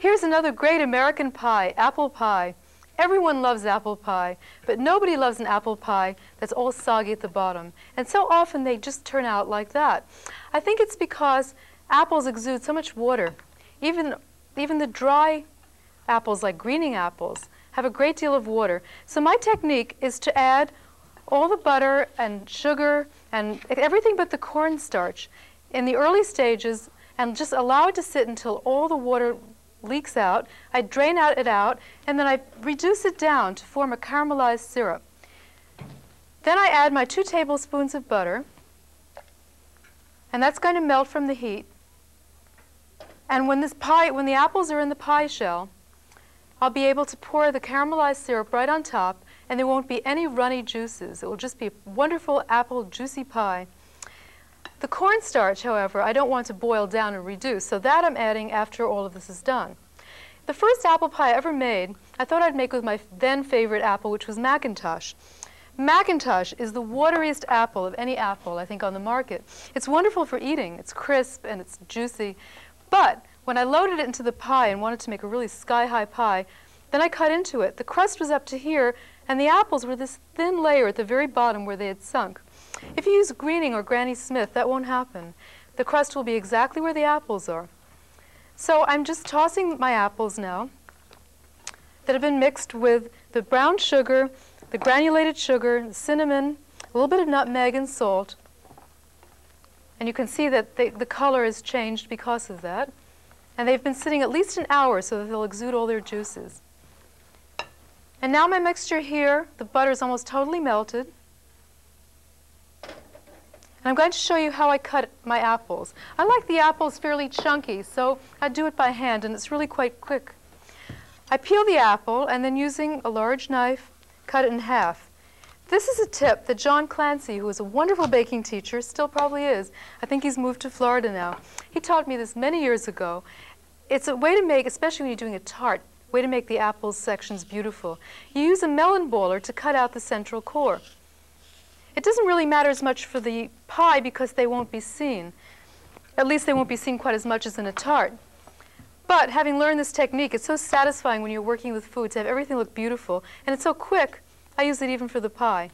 Here's another great American pie, apple pie. Everyone loves apple pie, but nobody loves an apple pie that's all soggy at the bottom. And so often they just turn out like that. I think it's because apples exude so much water. Even the dry apples, like greening apples, have a great deal of water. So my technique is to add all the butter and sugar and everything but the cornstarch in the early stages and just allow it to sit until all the water leaks out. I drain it out, and then I reduce it down to form a caramelized syrup. Then I add my 2 tablespoons of butter, and that's going to melt from the heat. And when the apples are in the pie shell, I'll be able to pour the caramelized syrup right on top, and there won't be any runny juices. It will just be a wonderful apple juicy pie. The cornstarch, however, I don't want to boil down and reduce, so that I'm adding after all of this is done. The first apple pie I ever made, I thought I'd make with my then favorite apple, which was Macintosh. Macintosh is the wateriest apple of any apple, I think, on the market. It's wonderful for eating. It's crisp and it's juicy. But when I loaded it into the pie and wanted to make a really sky-high pie, then I cut into it. The crust was up to here, and the apples were this thin layer at the very bottom where they had sunk. If you use Greening or Granny Smith, that won't happen. The crust will be exactly where the apples are. So I'm just tossing my apples now that have been mixed with the brown sugar, the granulated sugar, the cinnamon, a little bit of nutmeg and salt. And you can see that the color has changed because of that. And they've been sitting at least an hour so that they'll exude all their juices. And now my mixture here, the butter is almost totally melted. And I'm going to show you how I cut my apples. I like the apples fairly chunky, so I do it by hand, and it's really quite quick. I peel the apple, and then using a large knife, cut it in half. This is a tip that John Clancy, who was a wonderful baking teacher, still probably is. I think he's moved to Florida now. He taught me this many years ago. It's a way to make, especially when you're doing a tart, way to make the apple sections beautiful. You use a melon baller to cut out the central core. It doesn't really matter as much for the pie because they won't be seen. At least they won't be seen quite as much as in a tart. But having learned this technique, it's so satisfying when you're working with food to have everything look beautiful. And it's so quick, I use it even for the pie.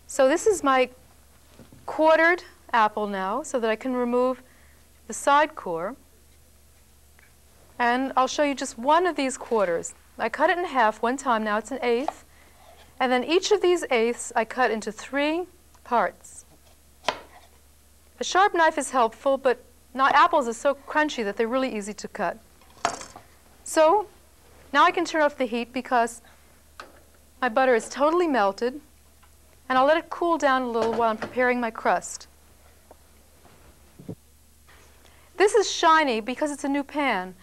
So this is my quartered apple now, so that I can remove the side core. And I'll show you just one of these quarters. I cut it in half one time, now it's an eighth. And then each of these eighths I cut into 3 parts. A sharp knife is helpful, but apples are so crunchy that they're really easy to cut. So now I can turn off the heat because my butter is totally melted, and I'll let it cool down a little while I'm preparing my crust. This is shiny because it's a new pan,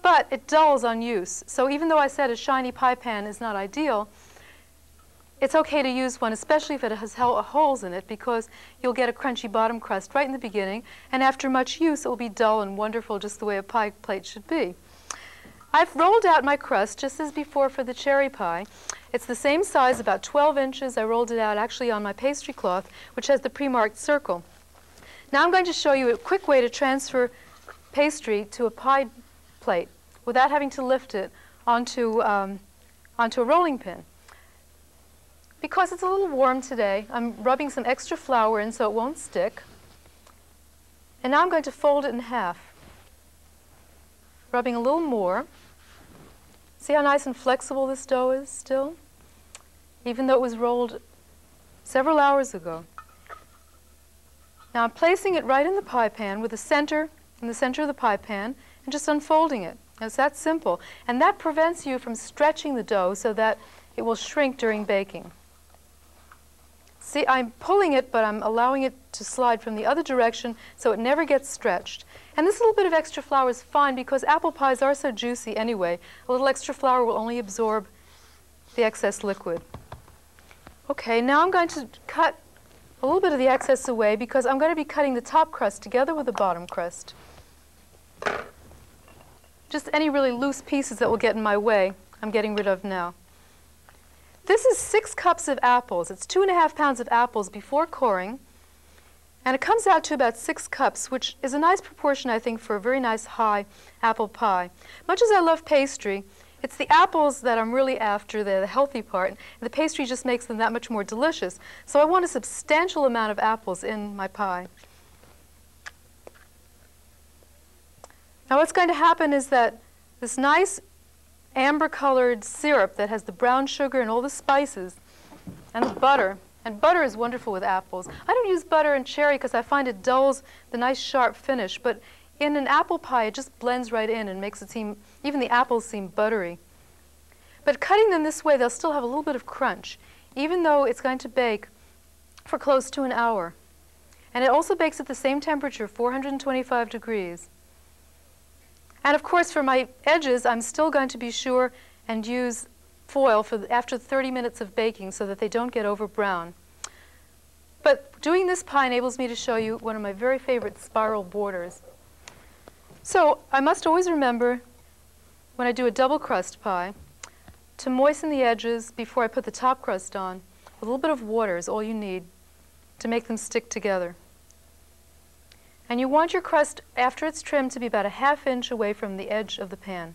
but it dulls on use. So even though I said a shiny pie pan is not ideal, it's okay to use one, especially if it has holes in it, because you'll get a crunchy bottom crust right in the beginning, and after much use, it will be dull and wonderful, just the way a pie plate should be. I've rolled out my crust just as before for the cherry pie. It's the same size, about 12 inches. I rolled it out actually on my pastry cloth, which has the pre-marked circle. Now I'm going to show you a quick way to transfer pastry to a pie plate without having to lift it onto a rolling pin. Because it's a little warm today, I'm rubbing some extra flour in so it won't stick. And now I'm going to fold it in half, rubbing a little more. See how nice and flexible this dough is still, even though it was rolled several hours ago. Now I'm placing it right in the pie pan with the center in the center of the pie pan and just unfolding it. It's that simple. And that prevents you from stretching the dough so that it will shrink during baking. See, I'm pulling it, but I'm allowing it to slide from the other direction so it never gets stretched. And this little bit of extra flour is fine because apple pies are so juicy anyway. A little extra flour will only absorb the excess liquid. Okay, now I'm going to cut a little bit of the excess away because I'm going to be cutting the top crust together with the bottom crust. Just any really loose pieces that will get in my way, I'm getting rid of now. This is 6 cups of apples. It's 2.5 pounds of apples before coring. And it comes out to about 6 cups, which is a nice proportion, I think, for a very nice high apple pie. Much as I love pastry, it's the apples that I'm really after, the healthy part, and the pastry just makes them that much more delicious. So I want a substantial amount of apples in my pie. Now what's going to happen is that this nice amber-colored syrup that has the brown sugar and all the spices and the butter, and butter is wonderful with apples. I don't use butter and cherry because I find it dulls the nice sharp finish, but in an apple pie it just blends right in and makes it seem, even the apples seem buttery. But cutting them this way, they'll still have a little bit of crunch, even though it's going to bake for close to an hour. And it also bakes at the same temperature, 425 degrees. And of course, for my edges, I'm still going to be sure and use foil after 30 minutes of baking so that they don't get over brown. But doing this pie enables me to show you one of my very favorite spiral borders. So I must always remember, when I do a double crust pie, to moisten the edges before I put the top crust on. A little bit of water is all you need to make them stick together. And you want your crust, after it's trimmed, to be about a ½ inch away from the edge of the pan.